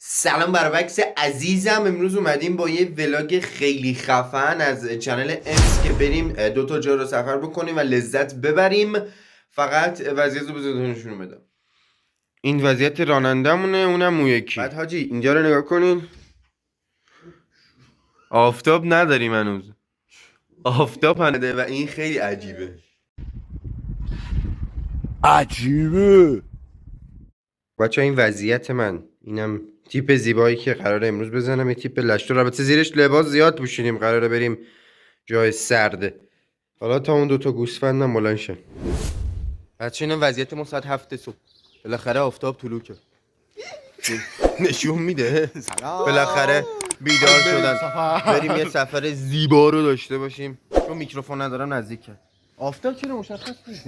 سلام برابکس عزیزم، امروز اومدیم با یه ولاگ خیلی خفن از چنل امس که بریم 2 جا رو سفر بکنیم و لذت ببریم. فقط وضعیت رو بذارتونشون بدم. این وضعیت رانندمونه، اونم اون یکی. بعد حاجی اینجا رو نگاه کنین، آفتاب نداریم هنوز، آفتاب هنده و این خیلی عجیبه. بچه این وضعیت من، اینم تیپ زیبایی که قراره امروز بزنم، یه تیپ لشتو. البته زیرش لباس زیاد پوشیدیم، قراره بریم جای سرده. حالا تا اون 2 گوسفندم بلند شن. بچه اینم وضعیت ما ساعت 7 صبح، بالاخره آفتاب طلوع کرد. نشون میده بالاخره بیدار شدن، بریم یه سفر زیبا رو داشته باشیم. چون میکروفون ندارم نزدیک کرد. آفتاب چرا مشخص نیست؟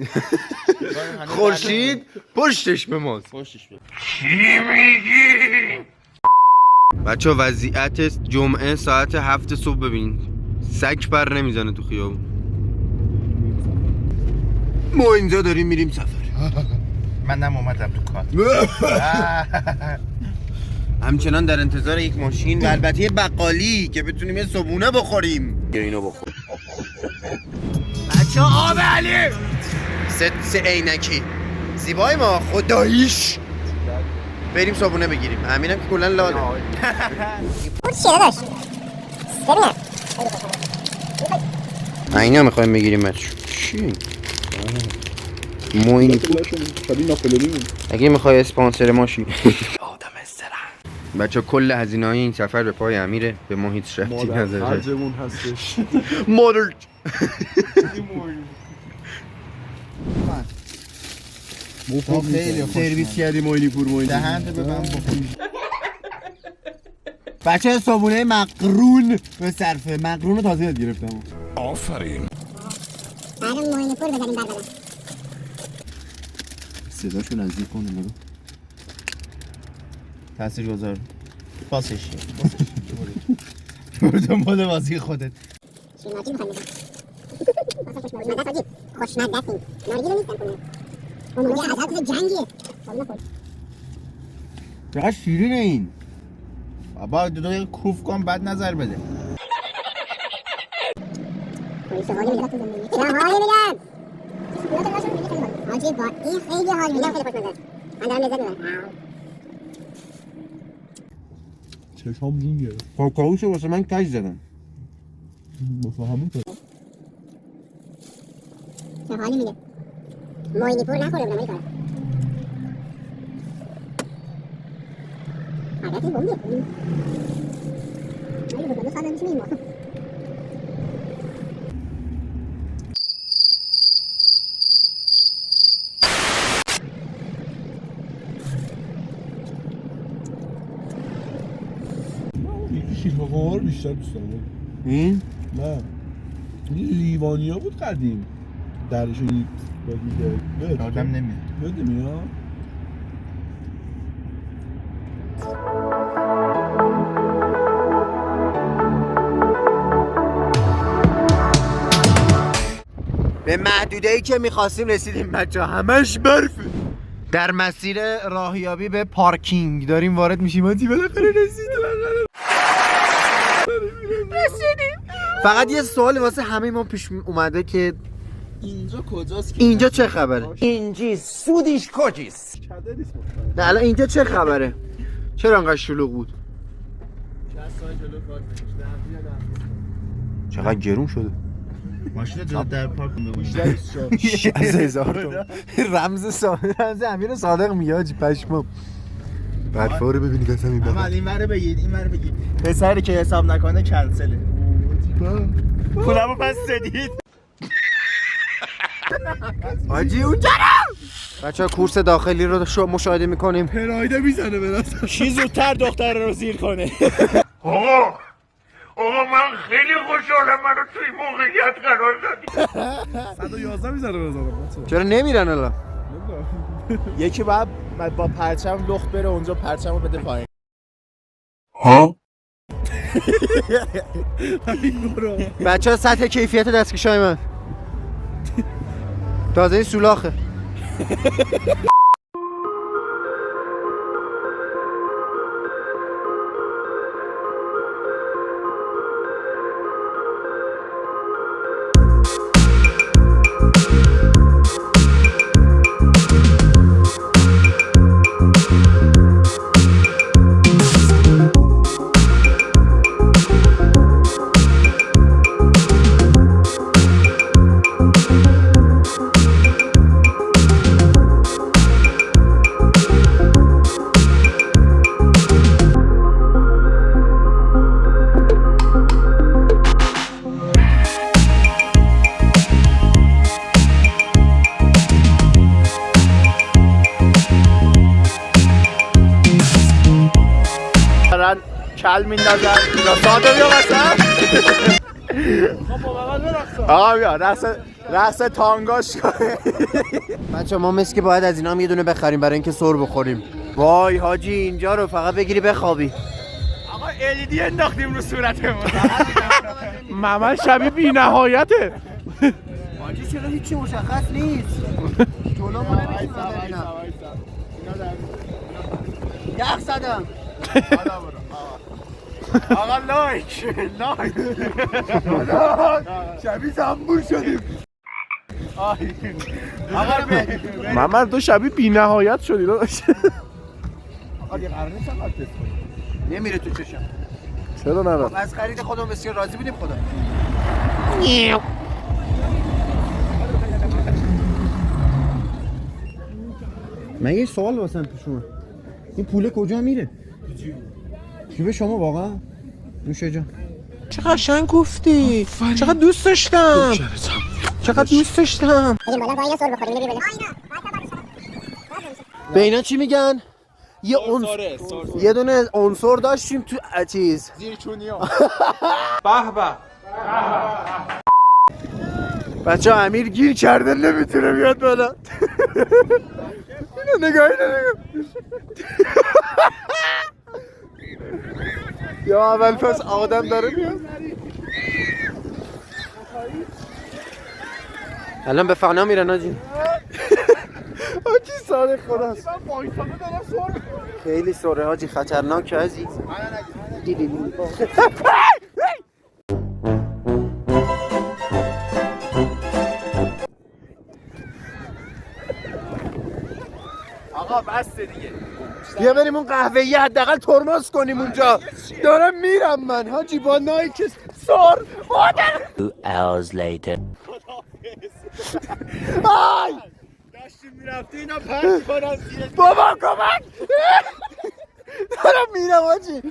خورشید پشتش به ماست. چی میگی؟ بچه وضعیت جمعه ساعت 7 صبح ببین، سگ پر نمیزنه تو خیابون. ما اینجا داریم میریم سفر. منم اومدم تو کار. همچنان در انتظار یک ماشین و البته یه بقالی که بتونیم یه صبحونه بخوریم. یا اینو بخوریم. بچه آب علی سه عینکی زیبای ما خداییش. بریم صبحونه بگیریم. امینم که کلن لاده. اون چیه داشت؟ ببینم اینا میخوایم بگیریم بچه. چی؟ موینی اگه میخوای اسپانسر ماشین. بچه کل هزینه های این سفر به پای امیره، به ما هیچ ربطی نداره. هرجمون هستش. مادر خیلی سرویس کردی موینی پور موینی دهنت ببن بخوری. بچه صابونه مقرون به صرفه مقرون رو تازه یاد گرفتم. آفرین. الان موینی پور بزنیم بر بدن. صداشو نزدیک کن برو. تاثیرگذار. پاسش. برو دنبال بازی خودت. شیریناتی میخوایم بزن. خوشمزه است. خوشمزه است. نارگیل نیستن کنه. اون میگه عجب جنگیه. صابونه خود. چقدر شیرینه این. بابا دو دقیقه کوف کن بعد نظر بده. چه حالی میدم؟ چه حالی میدم؟ حاجی با این خیلی حال میدم، خیلی خوشمزه است. من دارم لذت میبرم. چشام جون گرفت. کاکائوشو واسه من کج زدن. واسه همون تو. چه حالی میده؟ موینی پور نخوره بودم ولی کارم. البته بومیه. ولی بوده ساده میشه میمون. یکی شیرخوار بیشتر دوست دارم. این؟ نه. این لیوانیا بود قدیم. درشو باز می‌کرد. آدم نمیاد. یاد نمیاد. به محدوده‌ای که می‌خواستیم رسیدیم بچه، همش برفه. در مسیر راهیابی به پارکینگ داریم وارد میشیم. بالاخره رسیدیم. فقط یه سوال واسه همه ما پیش اومده که اینجا کجاست که اینجا چه خبره؟ اینجی سودیش کجیست؟ چده نیست. نه الان اینجا چه خبره؟ چرا انقدر شلوغ بود؟ چقدر گرون شده؟ ماشین تو در پارک بگو. 60,000 رمز امیر صادق میاد پشمام. برفا رو ببینید اصلا این اما این ور بگید، این ور بگید. پسری که حساب نکنه کنسله. پولمو پس دادید. آجی اونجا بچه ها کورس داخلی رو مشاهده میکنیم. پرایده میزنه به دست. کی زودتر دختر رو زیر کنه؟ آقا من خیلی خوشحالم منو توی موقعیت قرار دادی. 111 میزنه بزنم. چرا نمیرن الان؟ یکی باید با پرچم لخت بره اونجا پرچمو بده پایین. ها؟ بچه ها سطح کیفیت دستکشای من تازه این سولاخه. دارن کل میندازن یا ساده بیا مثلا آقا بیا رقص تانگاش کنه. بچه ما مثل که باید از اینا هم یه دونه بخریم برای اینکه سر بخوریم. وای حاجی اینجا رو فقط بگیری بخوابی. آقا LED انداختیم رو صورتمون. مامان شبیه بی نهایته. حاجی چرا هیچی مشخص نیست. جلو ما نمیتونم ببینم. یخ زدم. آقا لایک شبیه زنبور شدیم. مامان تو شبیه بی نهایت شدی داداش. نمیره تو چشم. چرا نرم؟ از خرید خودمون بسیار راضی بودیم خدا. من یه سوال واسم پیش اومد. این پول کجا میره؟ جیب شما واقعا؟ نوشه جان. چقدر قشنگ گفتی. چقدر دوست داشتم. چقدر دوست داشتم. بریم بالا با اینا سر بخوریم میری بالا به اینا چی میگن؟ یه دونه عنصر داشتیم تو چیز زیرچونیا. به به. بچه امیر گیر کرده نمیتونه بیاد بالا. اینو نگاه یا اول پس آدم داره میاد. الان به فنا میرن آجی. آجی ساره خداست. خیلی سره حاجی خطرناک عزیز. دیدی آقا بس دیگه. بیا بریم اون قهوه‌ای حداقل ترمز کنیم اونجا. دارم میرم من حاجی با نایک سر مادر. 2 hours later. آی داشتیم میرفتی اینا پرد کنم زیره. بابا کمک. دارم میرم حاجی.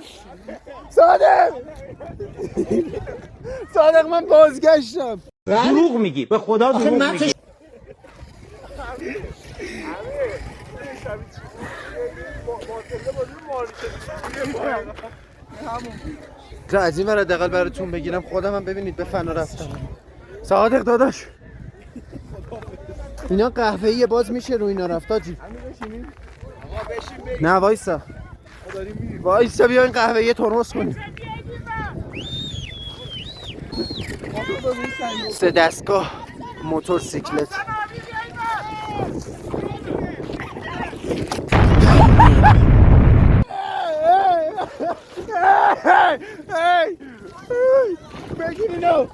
صادق من بازگشتم. دروغ میگی. به خدا دروغ میگی. از این ور حداقل براتون بگیرم خودم هم ببینید به فنا رفتم. صادق داداش اینا قهوه‌ای باز میشه رو اینا رفت آجی. نه وایسا بیا این قهوه‌ای ترمز کنیم. 3 دستگاه موتورسیکلت. بگیر اینو.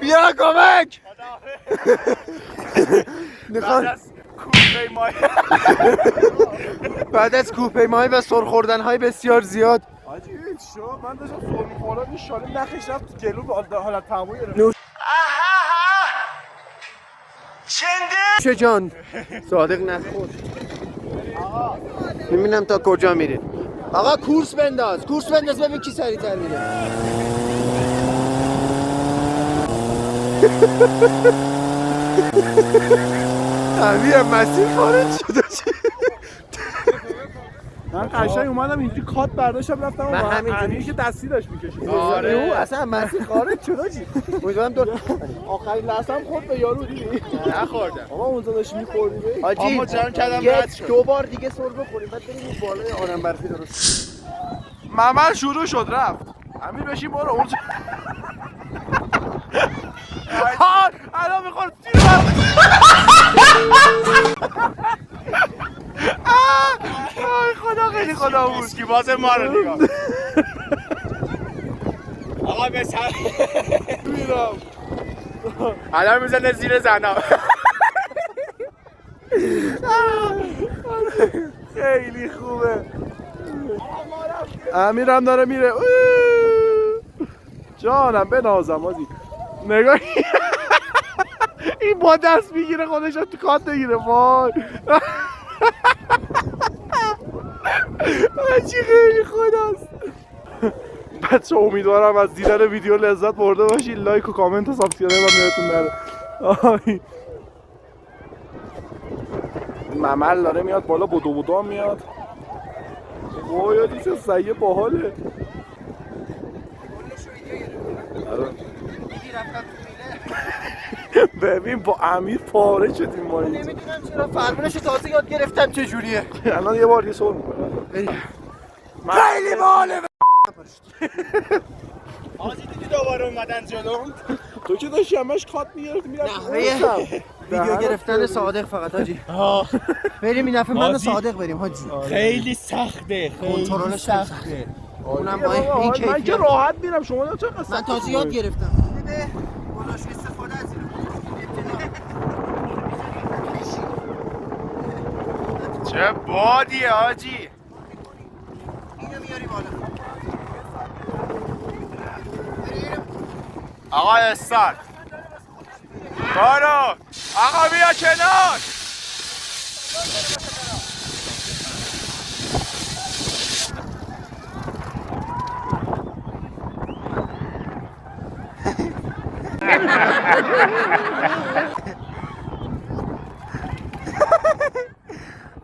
بیا کمک. بعد از کوهپیمایی و سر خوردن‌های بسیار زیاد حاجی هیچ شو من داشتم سر می‌خوردم این شاله نخش رفت تو جلو به حالت تموم گرفت. چه جان صادق نخور. ببینم تا کجا میره. آقا کورس بنداز ببین کی سریع‌تر میره. امیر مسیر خارج شده. من قشنگ اومدم اینجوری کات برداشتم رفتم من همینجوری امیر که دستی داشت می‌کشید. آره اصلا مسیر خارج شد چی. امیدوارم آخرین لحظه هم خورد به یارو دیدی. نخوردم. آقا اونجا داشت می‌خوردی. حاجی اما جمع کردم رد شد. 2 بار دیگه سر بخوریم بعد بریم اون بالای آدم برفی درست. ممل شروع شد رفت. امیر بشین برو اونجا. ها الان می‌خواد تیر آی خدا خیلی خدا بود که باز ما رو نگاه. آقا بسر میرم الان میزنه زیر زنم. خیلی خوبه. امیرم داره میره. جانم بنازم آزی نگاه این با دست میگیره خودش تو کات بگیره. وای حاجی خیلی خداست. بچه امیدوارم از دیدن ویدیو لذت برده باشید. لایک و کامنت و سابسکرایب هم یادتون نره. آی ممل داره میاد بالا، بودو هم میاد. وای چه سعیه باحاله. ببین با امیر پاره شدیم ما. نمیدونم چرا فرمونش تازه یاد گرفتم چه جوریه. الان یه بار یه سر میکنم. خیلی باحاله. آجی دیدی دوباره اومدن جلوم. تو که داشتی همش کات میگرفتی میرفتی. ویدیو گرفتن صادق فقط حاجی. بریم این دفعه من و صادق بریم حاجی. خیلی سخته، کنترلش سخته. اونم با این من که کیفیت. راحت میرم، شما چه قصه؟ من تازه یاد گرفتم. بده گلاش استفاده از این. چه بادیه حاجی. اینو میاری بالا. آقا استارت. بارو. آقا بیا کنار.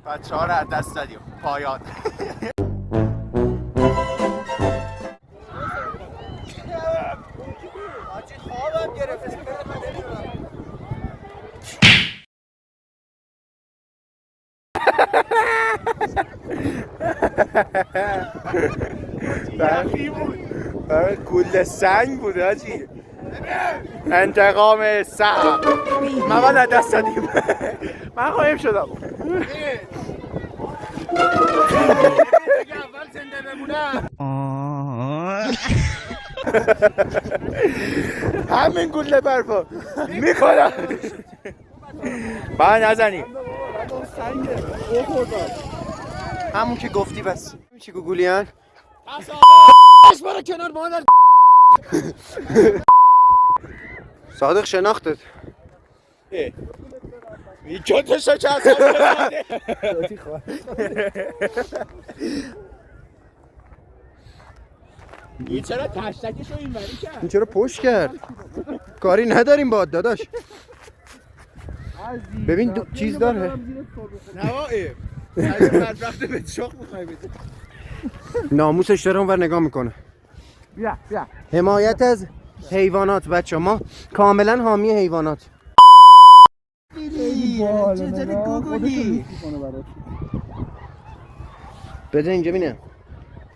بچه ها رو از دست دادیم. پایان. حاجی خوابم گرفت. یخی بود. گل سنگ بود حاجی. انتقام سعد. من از دست دادیم. من قایم شدم. اول زنده بمونم. همین گله برفا میکنم. بعد نزنی. همون که گفتی بس. چی گوگولیان؟ برو کنار مادر. صادق شناختت. میکنتش رو چند این چرا تشتکش رو این وری کرد؟ این چرا پشت کرد؟ کاری نداریم باد داداش. ببین چیز داره. نوائه بدبخته به شاخ میخوای بده. ناموسش داره اونور نگاه میکنه. بیا حمایت از حیوانات بچه ما کاملا حامی حیوانات. چطوری گوگلی؟ بده اینجا ببینم.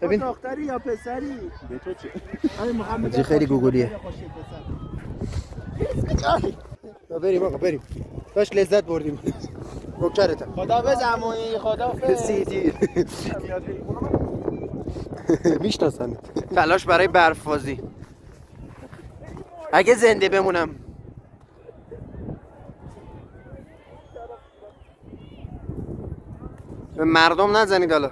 ببین دختری یا پسری؟ به تو چه؟ حاجی خیلی گوگلیه. بریم آقا بریم. داشت لذت بردیم. بکرتم. خدا به زمانی خدا سیدی. میشناسن. تلاش برای برف‌بازی. اگه زنده بمونم. به مردم نزنید حالا.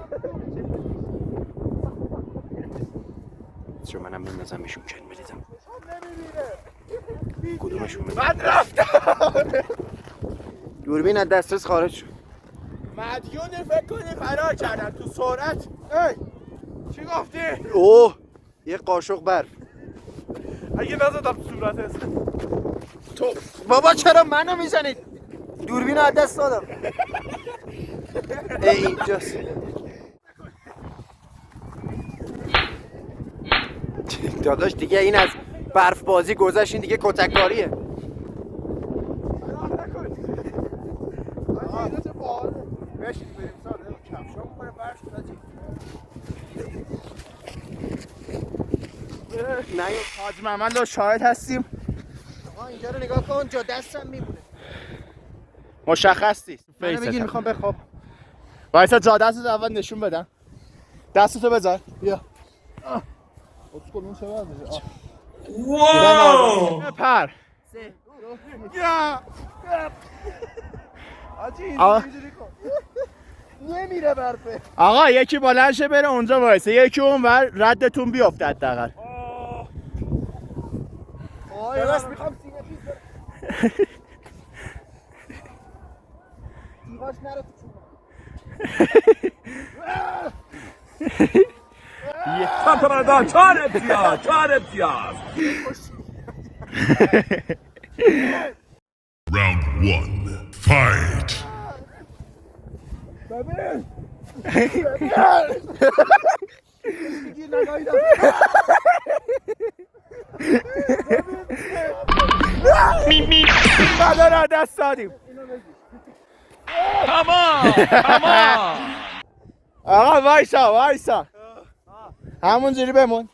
چرا منم بندازمشون چند بریزم. کدومشون بندازم؟ من رفتم. دوربین از دسترس خارج شد. مدیون فکر کنی فرار کردن تو سرعت. ای چی گفتی؟ اوه یه قاشق برف. اگه نزدم تو صورتت. تو بابا چرا منو میزنید؟ دوربین از دست دادم. ای اینجاست. داداش دیگه این از برف بازی گذشت، این دیگه کتککاریه. بشین بریم ساده کفشام می‌کنه برش کنه. نه حاج محمد رو شاهد هستیم. آقا اینجا رو نگاه کن جا دستم میمونه. مشخص نیست. منو بگیر میخوام بخواب. وایسا جا دستت اول نشون بدم. دستتو بذار. بیا. واو. پر. نمیره برفه. آقا یکی بلند شه بره اونجا وایسه، یکی اونور ردتون بیفته حداقل. داداش میخوام سینه پیش برم. تیغاش نره تو چون. Kapılardan 4 امتیاز 4 امتیاز. Round 1. Fight! مدار دست دادیم. آقا وایسا همونجوری بمون.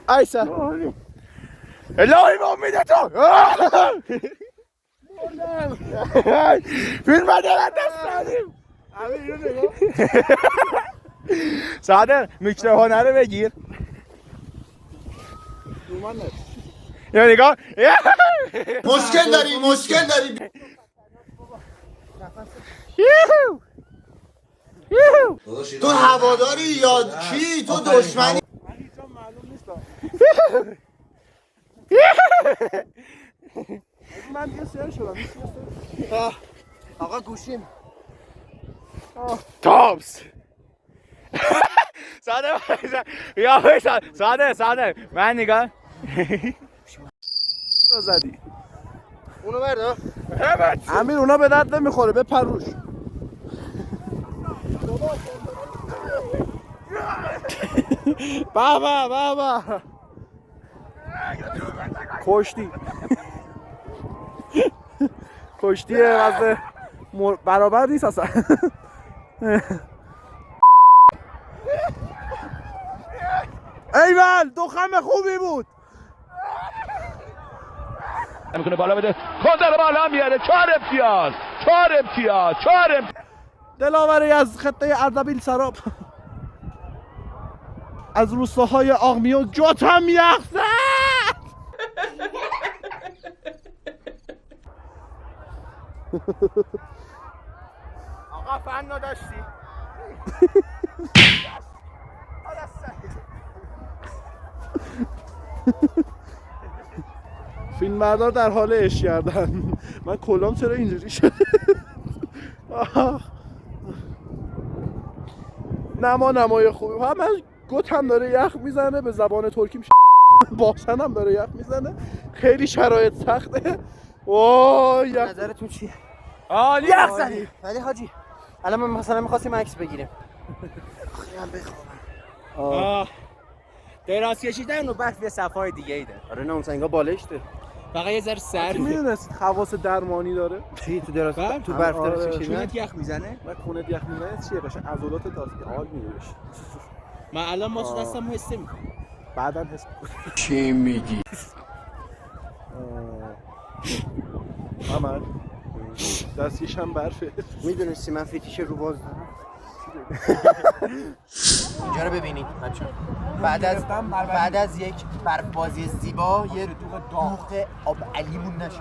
وایسا الهی ما میده تو. فیلم مدار دست دادیم. صادق میکروفونه رو بگیر. یا نگاه مشکل داری تو هواداری یا کی؟ تو دشمنی؟ من دیگه سر شدم. آقا گوشیم تاپس ساده من نگاه زدی اونو بردا. امیر اونا به درد نمیخوره بپر روش. بابا کشتی واسه برابر نیست اصلا. ایول دخم خوبی بود. میکنه بالا بده کندر بالا میاره 4 امتیاز 4 امتیاز 4 امتیاز. دلاوری از خطه اردبیل سراب از روستاهای آغمیون جوتم یخزد. آقا فن نداشتی. فیلمبردار در حال عشق کردن. من کلام چرا اینجوری شده؟ نمای خوبی. من گوتم داره یخ میزنه به زبان ترکی میشه. باسنم داره یخ میزنه. خیلی شرایط سخته. وای یخ. نظرتون چیه؟ عالی یخ زدی. ولی حاجی الان من مثلا می‌خواستیم عکس بگیریم. خیلی بخوام. دراز کشیدن و برف یه صفای دیگه ایده. آره نه اون سنگا بالشته. فقط یه ذره سرده. میدونستید خواص درمانی داره؟ چی تو دراز تو برف دراز کشیدن؟ چونت یخ میزنه؟ و خونت یخ میزنه چیه قشنگ عضلات تازه حال میگیرش. من الان ما تو دستم حس میکنم. بعداً حس چی میگی؟ محمد دستیش هم برفه. میدونستی من فیتیش رو باز دارم؟ اینجا رو ببینید بچه. بعد از یک برف بازی زیبا یه دوغ آب علیمون نشه.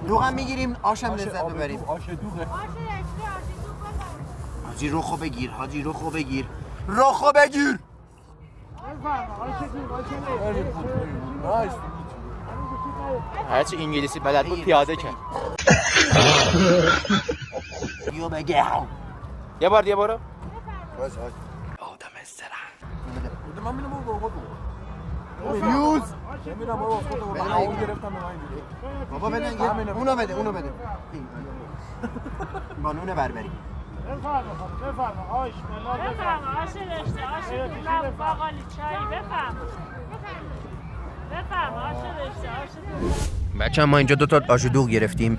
دوغم میگیریم آشم لذت ببریم. حاجی رخو بگیر. رخو بگیر. هرچی انگلیسی بلد بود پیاده کرد. بیا بگه یه بار برو. آدم استرا یوز بابا بده اونو بده بانونه بربری. بفرما آش رشته آش لب باقالی چایی بفرما آش رشته بچه ما اینجا 2 تا آش دوغ گرفتیم.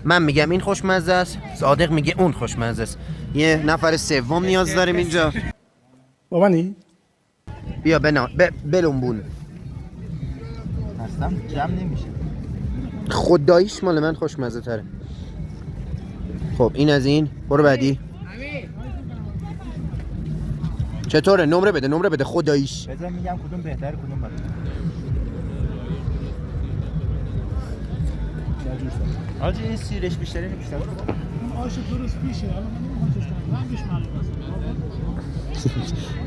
من میگم این خوشمزه است، صادق میگه اون خوشمزه است. یه نفر سوم نیاز داریم اینجا. با منی؟ بیا بلنبون. هستم جمع نمیشه. خداییش مال من خوشمزه تره. خب این از این. برو بعدی. چطوره؟ نمره بده خداییش. بذار میگم کدوم بهتره کدوم بده. آجی این سیرش بیشتره بیشتر. آش درست پیشه الان من نمیخوام چش کنم رنگش معلومه است.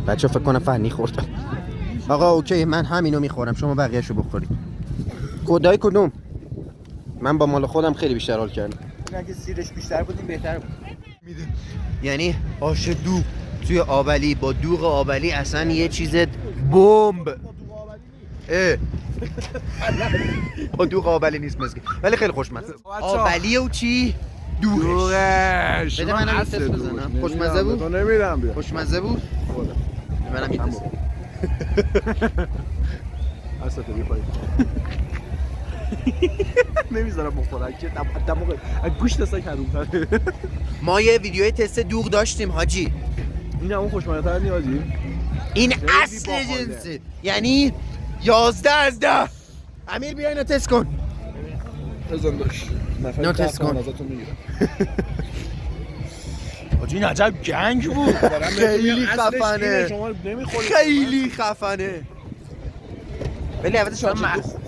بچه فکر کنم فنی خوردم. آقا اوکی من همینو میخورم شما بقیه‌شو بخورید. خدای کدوم؟ من با مال خودم خیلی بیشتر حال کردم. اگه سیرش بیشتر بود این بهتر بود. یعنی آش دوغ توی آبلی با دوغ آبلی اصلا یه چیز بمب. با دوغ آبلی نیست مسکی ولی خیلی خوشمزه. آبلی و چی؟ دوغش. بده منم تست بزنم. خوشمزه بود؟ تو نمیدم بیا. خوشمزه بود؟ منم این تست. اصلا بیا پایین. نمیذارم بخورم که دماغ گوشت سگ حروم‌تره. ما یه ویدیوی تست دوغ داشتیم حاجی. این همون خوشمزه‌تر نیازی. این اصل جنسه، یعنی 11 از 10. امیر بیا اینو تست کن. بزن داشت. اینو تست کن. ازتون میگیرم. حاجی این عجب گنگ بود. خیلی خفنه. شما نمیخورید. خیلی خفنه. ولی البته شما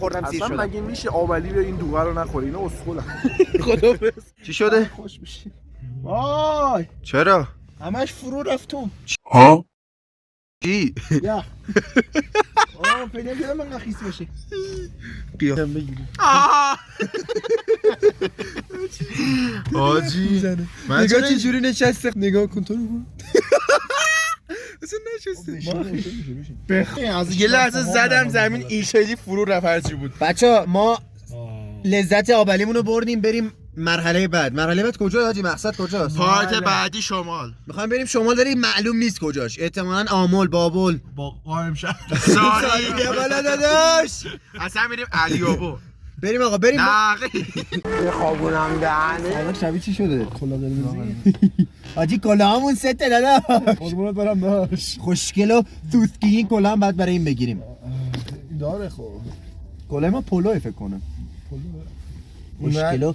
خوردم سیر اصلا شدم. مگه میشه آبلی به این دوغه رو نخوری؟ اینا اسکولن. خدافظ. چی شده؟ خوش میشی. وای چرا؟ همش فرو رفتم. چی؟ یا پیدا کردم من خیس بشه. قیام بگیریم. آجی من نگاه چه جوری نشسته. نگاه کن تو رو. اصلا نشسته. از یه لحظه زدم زمین این شکلی فرو رفت هرچی بود. بچه ما لذت آبلیمون رو بردیم بریم مرحله بعد کجا حاجی؟ مقصد کجاست؟ پارت بعدی شمال. میخوایم بریم شمال. داریم معلوم نیست کجاش. احتمالاً آمل، بابل، با قائم شهر. ساری یه بالا داداش. اصلا میریم علیابو. بریم آقا بریم. خوابونم دهنه. الان شبیه چی شده؟ کلا قرمزی. حاجی کلاهمون سته داداش. قربونت برم داش. خوشگل و توسکی. این کلاه هم باید برای این بگیریم. داره خب. کلاه ما پولوه فکر کنم. خوشگل و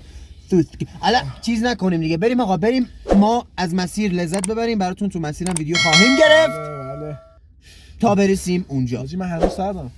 توسکی. حالا چیز نکنیم دیگه. بریم آقا بریم. ما از مسیر لذت ببریم. براتون تو مسیرم ویدیو خواهیم گرفت بله. تا برسیم اونجا. حاجی من هنوز سردم.